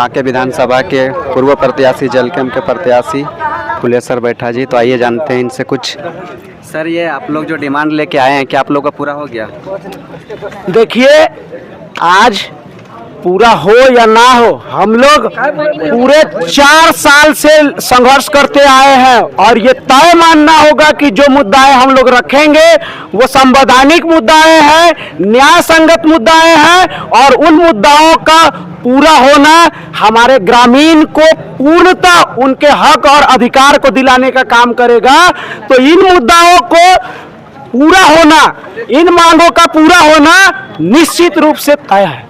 बांके विधानसभा के पूर्व प्रत्याशी जलकेम के प्रत्याशी फुलेश्वर बैठा जी। तो आइए जानते हैं इनसे कुछ। सर, ये आप लोग जो डिमांड लेके आए हैं, क्या आप लोग का पूरा हो गया? देखिए, आज पूरा हो या ना हो, हम लोग पूरे 4 साल से संघर्ष करते आए हैं और ये तय मानना होगा कि जो मुद्दाएं हम लोग रखेंगे वो संवैधानिक मुद्दाएं हैं, न्याय संगत मुद्दाएं हैं और उन मुद्दाओं का पूरा होना हमारे ग्रामीण को पूर्णतः उनके हक और अधिकार को दिलाने का काम करेगा। तो इन मुद्दाओं को पूरा होना, इन मांगों का पूरा होना निश्चित रूप से तय है।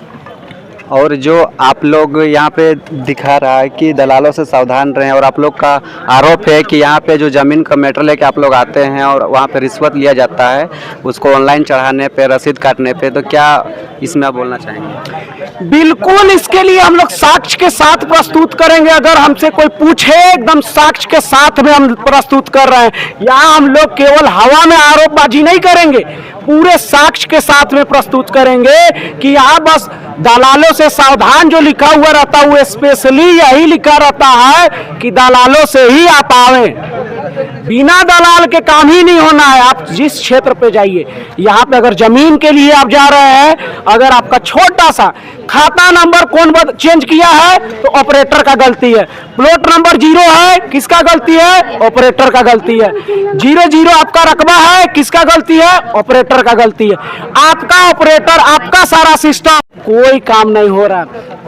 और जो आप लोग यहाँ पे दिखा रहा है कि दलालों से सावधान रहें, और आप लोग का आरोप है कि यहाँ पे जो ज़मीन का मैटर लेके आप लोग आते हैं और वहाँ पे रिश्वत लिया जाता है, उसको ऑनलाइन चढ़ाने पे, रसीद काटने पे, तो क्या इसमें आप बोलना चाहेंगे? बिल्कुल, इसके लिए हम लोग साक्ष्य के साथ प्रस्तुत करेंगे। अगर हमसे कोई पूछे, एकदम साक्ष्य के साथ में हम प्रस्तुत कर रहे हैं। यहाँ हम लोग केवल हवा में आरोपबाजी नहीं करेंगे, पूरे साक्ष्य के साथ में प्रस्तुत करेंगे कि यहाँ बस दलालों से सावधान जो लिखा हुआ रहता है वो स्पेशली यही लिखा रहता है कि दलालों से ही आप आवे, बिना दलाल के काम ही नहीं होना है। आप जिस क्षेत्र पे जाइए, यहाँ पे अगर जमीन के लिए आप जा रहे हैं, अगर आपका छोटा सा खाता नंबर कौन चेंज किया है तो ऑपरेटर का गलती है, प्लॉट नंबर 0 है, किसका गलती है? ऑपरेटर का गलती है। 00 आपका रकबा है, किसका गलती है? ऑपरेटर का गलती है। आपका ऑपरेटर, आपका सारा सिस्टम, कोई काम नहीं हो रहा।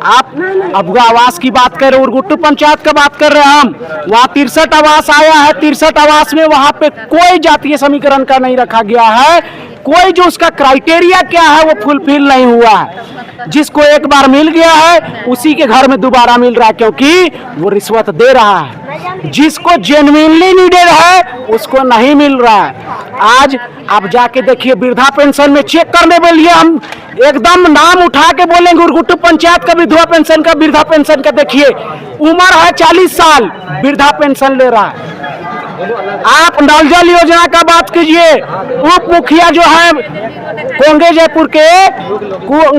आप अब आवास की बात कर रहे हैं, उरगुट्टू पंचायत का बात कर रहे हैं हम, वहाँ 63 आवास आया है। 63 आवास में वहाँ पे कोई जातीय समीकरण का नहीं रखा गया है, कोई जो उसका क्राइटेरिया क्या है वो फुलफिल नहीं हुआ है। जिसको एक बार मिल गया है उसी के घर में दोबारा मिल रहा है, क्योंकि वो रिश्वत दे रहा है। जिसको जेन्युइनली नीडेड है उसको नहीं मिल रहा है। आज आप जाके देखिए, वृद्धा पेंशन में चेक करने के लिए हम एकदम नाम उठा के बोलेंगे, उरगुट्टू पंचायत का विधवा पेंशन का, वृद्धा पेंशन का देखिए, उम्र है 40 साल, वृद्धा पेंशन ले रहा है। आप नल जल योजना का बात कीजिए, उप मुखिया जो है कोंगे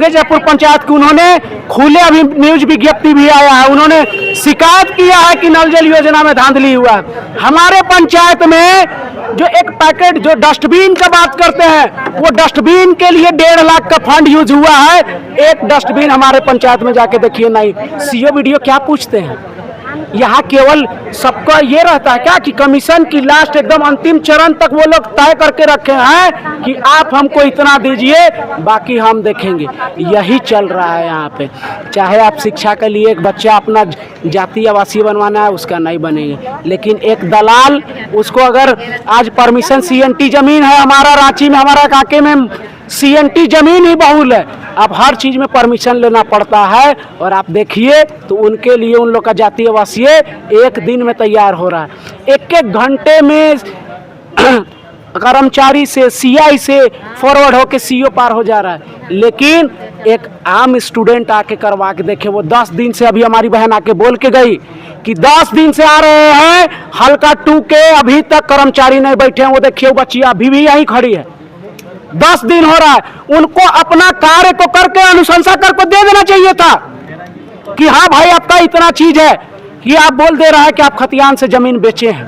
जयपुर पंचायत के, उन्होंने खुले, अभी न्यूज विज्ञप्ति भी आया है, उन्होंने शिकायत किया है कि नल जल योजना में धांधली हुआ। हमारे पंचायत में जो एक पैकेट, जो डस्टबिन का बात करते हैं, वो डस्टबिन के लिए 1.5 लाख का फंड यूज हुआ है। एक डस्टबिन हमारे पंचायत में जाके देखिए नहीं। सीओ वीडियो क्या पूछते हैं? यहाँ केवल सबका ये रहता है क्या कि कमीशन की लास्ट एकदम अंतिम चरण तक वो लोग तय करके रखे हैं कि आप हमको इतना दीजिए, बाकी हम देखेंगे। यही चल रहा है यहाँ पे। चाहे आप शिक्षा के लिए एक बच्चा अपना जातीय आवासीय बनवाना है, उसका नहीं बनेगा, लेकिन एक दलाल, उसको अगर आज परमिशन CNT जमीन है हमारा रांची में, हमारा काके में CNT जमीन ही बहुल है, अब हर चीज में परमिशन लेना पड़ता है। और आप देखिए तो उनके लिए उन लोग का जातीय आवासीय 1 दिन में तैयार हो रहा है। 1-1 घंटे में कर्मचारी से, CI से फॉरवर्ड होके CO पार हो जा रहा है। लेकिन एक आम स्टूडेंट आके करवा के देखे, वो 10 दिन से, अभी हमारी बहन आके बोल के गई कि 10 दिन से आ रहे हैं, हल्का 2 के अभी तक कर्मचारी नहीं बैठे हैं। वो देखिए, वो बच्ची अभी भी यहीं खड़ी है, 10 दिन हो रहा है। उनको अपना कार्य को करके अनुशंसा करके दे देना चाहिए था कि हाँ भाई, आपका इतना चीज है। कि आप बोल दे रहा है कि आप खतियान से जमीन बेचे हैं।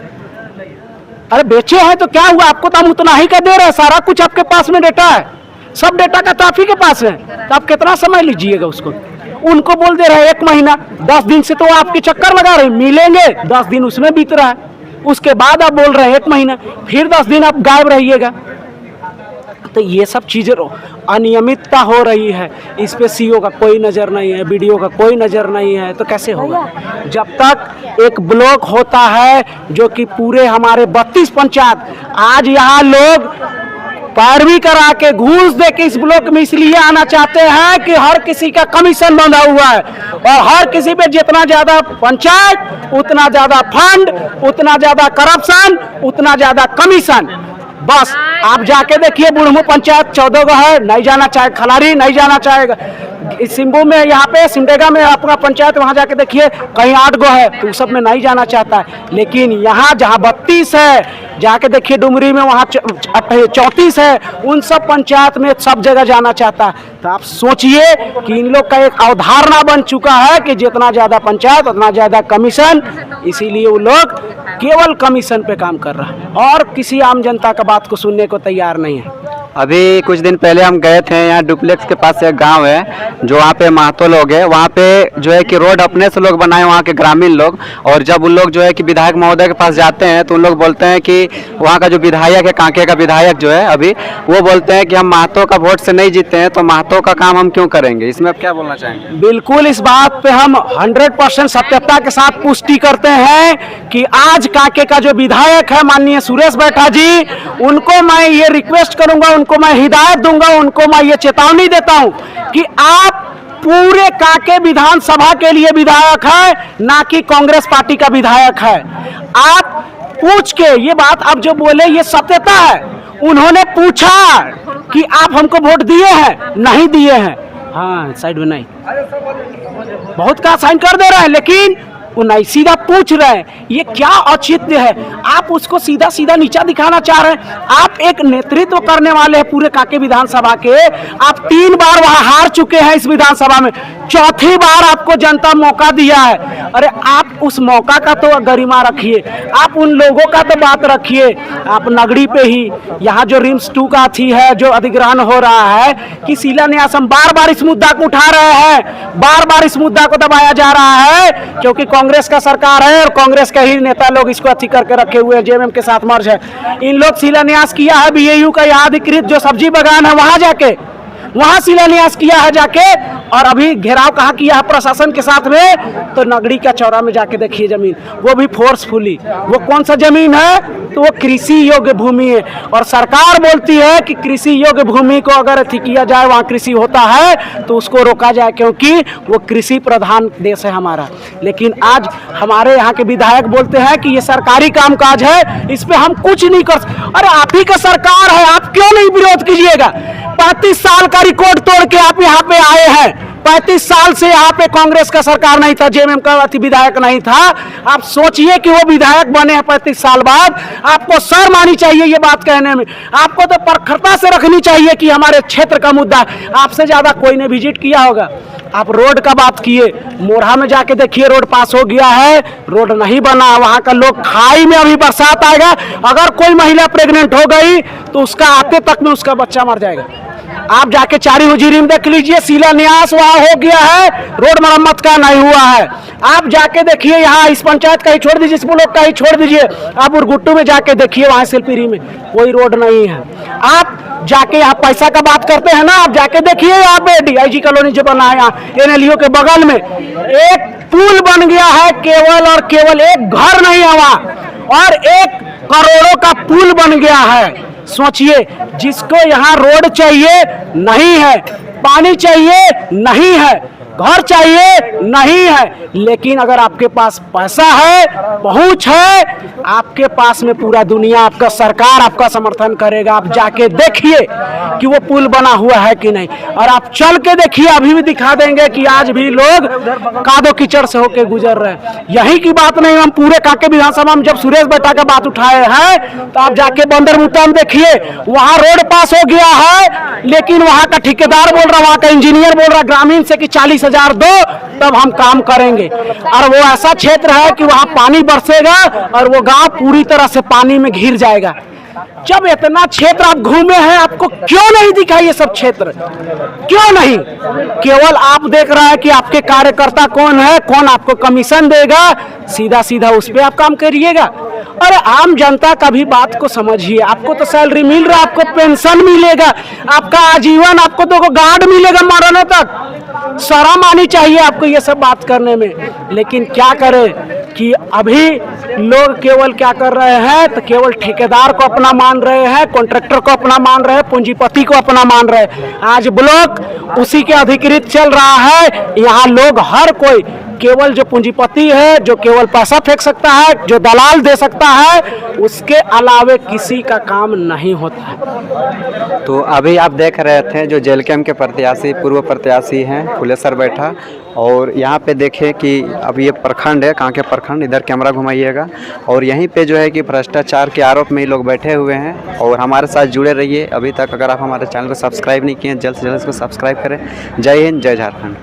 अरे बेचे हैं तो क्या हुआ, आपको तो हम उतना ही का दे रहे हैं, सारा कुछ आपके पास में डेटा है, सब डेटा का तो आप ही के पास है, तो आप कितना समय लीजिएगा उसको? उनको बोल दे रहे हैं 1 महीना, 10 दिन से तो आपके चक्कर लगा रहे, मिलेंगे 10 दिन उसमें बीत रहा है, उसके बाद आप बोल रहे हैं 1 महीना, फिर 10 दिन आप गायब रहिएगा। तो ये सब चीज़ें अनियमितता हो रही है। इस पे CO का कोई नज़र नहीं है, BDO का कोई नज़र नहीं है, तो कैसे होगा? जब तक एक ब्लॉक होता है जो कि पूरे हमारे 32 पंचायत, आज यहाँ लोग पैरवी करा के, घूस दे के इस ब्लॉक में इसलिए आना चाहते हैं कि हर किसी का कमीशन बंधा हुआ है, और हर किसी पे जितना ज़्यादा पंचायत उतना ज़्यादा फंड, उतना ज़्यादा करप्शन, उतना ज़्यादा कमीशन। बस आप जाके देखिए, बुढ़मू पंचायत 14 का है, नहीं जाना चाहे, खलारी नहीं जाना चाहेगा, सिम्बू में, यहाँ पे सिमडेगा में अपना पंचायत, वहाँ जाके देखिए कहीं 8 गो है, तो सब में नहीं जाना चाहता है। लेकिन यहाँ जहाँ 32 है, जाके देखिए डुमरी में वहाँ 34 है, उन सब पंचायत में सब जगह जाना चाहता है। तो आप सोचिए कि इन लोग का एक अवधारणा बन चुका है कि जितना ज़्यादा पंचायत उतना ज़्यादा कमीशन, इसीलिए वो लोग केवल कमीशन पे काम कर रहा है और किसी आम जनता का बात को सुनने को तैयार नहीं है। अभी कुछ दिन पहले हम गए थे, यहाँ डुप्लेक्स के पास एक गांव है जो वहाँ पे महतो लोग हैं, वहाँ पे जो है कि रोड अपने से लोग बनाए वहाँ के ग्रामीण लोग, और जब उन लोग जो है कि विधायक महोदय के पास जाते हैं तो उन लोग बोलते हैं कि वहाँ का जो विधायक है, कांके का विधायक जो है अभी, वो बोलते हैं कि हम महतो का वोट से नहीं जीते हैं तो महतो का काम हम क्यों करेंगे। इसमें आप क्या बोलना चाहेंगे? बिल्कुल, इस बात पे हम 100% सत्यता के साथ पुष्टि करते हैं कि आज कांके का जो विधायक है माननीय सुरेश बैठा जी, उनको मैं ये रिक्वेस्ट करूंगा, उनको मैं हिदायत दूंगा, उनको मैं ये चेतावनी देता हूं कि आप पूरे कांके विधानसभा के लिए विधायक है, ना कि कांग्रेस पार्टी का विधायक है। आप पूछ के ये बात आप जो बोले ये सत्यता है, उन्होंने पूछा कि आप हमको वोट दिए हैं, नहीं दिए हैं, हाँ साइड में नहीं, बहुत का साइन कर दे रहे हैं, लेकिन वो नहीं सीधा पूछ रहे हैं। ये क्या औचित्य है? आप उसको सीधा सीधा नीचा दिखाना चाह रहे हैं। आप एक नेतृत्व करने वाले हैं पूरे कांके विधानसभा के, आप 3 बार वहां हार चुके हैं इस विधानसभा में, 4थी बार आपको जनता मौका दिया है। अरे आप उस मौका का तो गरिमा रखिए, आप उन लोगों का तो बात रखिए। आप नगरी पे ही यहाँ जो रिम्स 2 का थी है, जो अधिग्रहण हो रहा है कि शिलान्यास, हम बार बार इस मुद्दा को उठा रहे हैं, बार बार इस मुद्दा को दबाया जा रहा है, क्योंकि कांग्रेस का सरकार है और कांग्रेस के ही नेता लोग इसको अथी करके रखे हुए हैं, जेएमएम के साथ मर्ज है। इन लोग शिलान्यास किया है बीएयू का यहाँ अधिकृत जो सब्जी बागान है, वहां जाके वहां शिलान्यास किया है जाके, और अभी घेराव कहाँ किया है प्रशासन के साथ में, तो नगरी का चौरा में जाके देखिए जमीन, वो भी फोर्सफुली। वो कौन सा जमीन है? तो वो कृषि योग्य भूमि है, और सरकार बोलती है कि कृषि योग्य भूमि को अगर अथी किया जाए, वहाँ कृषि होता है तो उसको रोका जाए, क्योंकि वो कृषि प्रधान देश है हमारा। लेकिन आज हमारे यहाँ के विधायक बोलते हैं कि ये सरकारी कामकाज है, इस पे हम कुछ नहीं कर। अरे आप ही का सरकार है, आप क्यों नहीं विरोध कीजिएगा? 35 साल का रिकॉर्ड तोड़ के आप यहाँ पे आए हैं। 35 साल से यहाँ पे कांग्रेस का सरकार नहीं था, जेएमएम का विधायक नहीं था। आप सोचिए कि वो विधायक बने हैं 35 साल बाद, आपको शर्म आनी चाहिए ये बात कहने में। आपको तो प्रखरता से रखनी चाहिए कि हमारे क्षेत्र का मुद्दा है। आपसे ज्यादा कोई ने विजिट किया होगा। आप रोड का बात किए, मोरहा में जाके देखिए रोड पास हो गया है, रोड नहीं बना। वहाँ का लोग खाई में, अभी बरसात आएगा, अगर कोई महिला प्रेग्नेंट हो गई तो उसका आते तक में उसका बच्चा मर जाएगा। आप जाके चारी हुजीरी में देख लीजिए, शिलान्यास वहाँ हो गया है, रोड मरम्मत का नहीं हुआ है। आप जाके देखिए यहाँ इस पंचायत का ही छोड़ दीजिए, इस ब्लॉक का ही छोड़ दीजिए, आप उरगुट्टू में जाके देखिए, वहाँ शिल्पीरी में कोई रोड नहीं है। आप जाके यहाँ पैसा का बात करते हैं ना, आप जाके देखिए यहाँ पे डीआईजी कॉलोनी जो बना है, यहाँ एनएलयू के बगल में एक पुल बन गया है, केवल और केवल एक घर नहीं है वहाँ, और 1 करोड़ों का पुल बन गया है। सोचिए, जिसको यहाँ रोड चाहिए नहीं है, पानी चाहिए नहीं है, घर चाहिए नहीं है, लेकिन अगर आपके पास पैसा है, पहुंच है, आपके पास में पूरा दुनिया, आपका सरकार आपका समर्थन करेगा। आप जाके देखिए कि वो पुल बना हुआ है कि नहीं, और आप चल के देखिए, अभी भी दिखा देंगे कि आज भी लोग कादो कीचड़ से होके गुजर रहे हैं। यही की बात नहीं, हम पूरे कांके विधानसभा में जब सुरेश बैठा का बात उठाए हैं, तो आप जाके बंदरमुट्टा में देखिए, वहाँ रोड पास हो गया है, लेकिन वहाँ का ठेकेदार बोल रहा, वहाँ का इंजीनियर बोल रहा ग्रामीण से कि 40,000 दो तब हम काम करेंगे। और वो ऐसा क्षेत्र है कि वहाँ पानी बरसेगा और वो गांव पूरी तरह से पानी में घिर जाएगा। जब इतना क्षेत्र आप घूमे हैं, आपको क्यों नहीं दिखा ये सब क्षेत्र? क्यों नहीं? केवल आप देख रहे हैं कि आपके कार्यकर्ता कौन है, कौन आपको कमीशन देगा, सीधा सीधा उस पर आप काम करिएगा। अरे आम जनता का भी बात को समझिए। आपको तो सैलरी मिल रहा है, आपको पेंशन मिलेगा, आपका आजीवन, आपको तो गार्ड मिलेगा मरने तक। शर्म आनी चाहिए आपको ये सब बात करने में। लेकिन क्या करें कि अभी लोग केवल क्या कर रहे हैं, तो केवल ठेकेदार को अपना मान रहे हैं, कॉन्ट्रैक्टर को अपना मान रहे हैं, पूंजीपति को अपना मान रहे हैं। आज ब्लॉक उसी के अधिकृत चल रहा है। यहाँ लोग हर कोई केवल जो पूंजीपति है, जो केवल पैसा फेंक सकता है, जो दलाल दे सकता है, उसके अलावे किसी का काम नहीं होता है। तो अभी आप देख रहे थे जो जेल कैंप के प्रत्याशी, पूर्व प्रत्याशी हैं, फुलेसर बैठा, और यहाँ पे देखें कि अब ये प्रखंड है, कांके प्रखंड, इधर कैमरा घुमाइएगा, और यहीं पे जो है कि भ्रष्टाचार के आरोप में ये लोग बैठे हुए हैं। और हमारे साथ जुड़े रहिए। अभी तक अगर आप हमारे चैनल को सब्सक्राइब नहीं किए हैं, जल्द से जल्द इसको सब्सक्राइब करें। जय हिंद, जय झारखंड।